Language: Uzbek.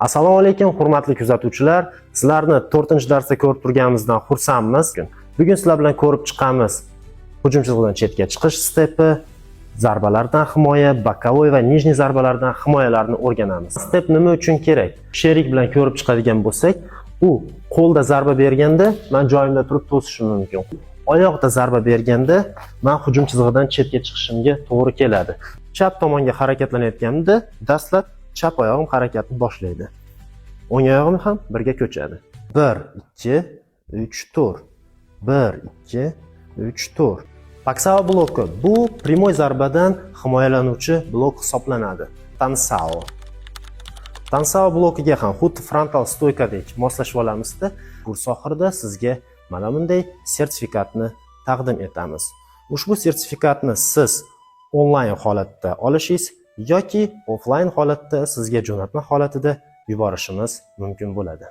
Assalomu alaykum hurmatli kuzatuvchilar. Sizlarni 4-darsda ko'rib turganimizdan xursandmiz. Bugun sizlar bilan ko'rib chiqamiz hujum chizig'idan chetga chiqish stepi, zarbalardan himoya, bokovoy va nijniy zarbalardan himoyalarni o'rganamiz. Step nima uchun kerak? Sherik bilan ko'rib chiqadigan bo'lsak, u qo'lda zarba berganda men joyimda turib to'sishim mumkin. Oyoqda zarba berganda men hujum chizig'idan chetga chiqishimga to'g'ri keladi. Chap tomonga harakatlanayotganimda dastlab chap oyog'im harakatni boshlaydi. O'ng oyog'im ham birga ko'chadi. 1 2 3 4. 1 2 3 4. Paksao bloki bu primoy zarbadan himoyalanuvchi blok hisoblanadi. Tansao blokiga ham xuddi frontal stoykadek moslashib olamizda, kurs oxirida sizga mana bunday sertifikatni taqdim etamiz. Ushbu sertifikatni siz onlayn holatda olishingiz yoki offlayn holatda sizga jo'natma holatida yuborishimiz mumkin bo'ladi.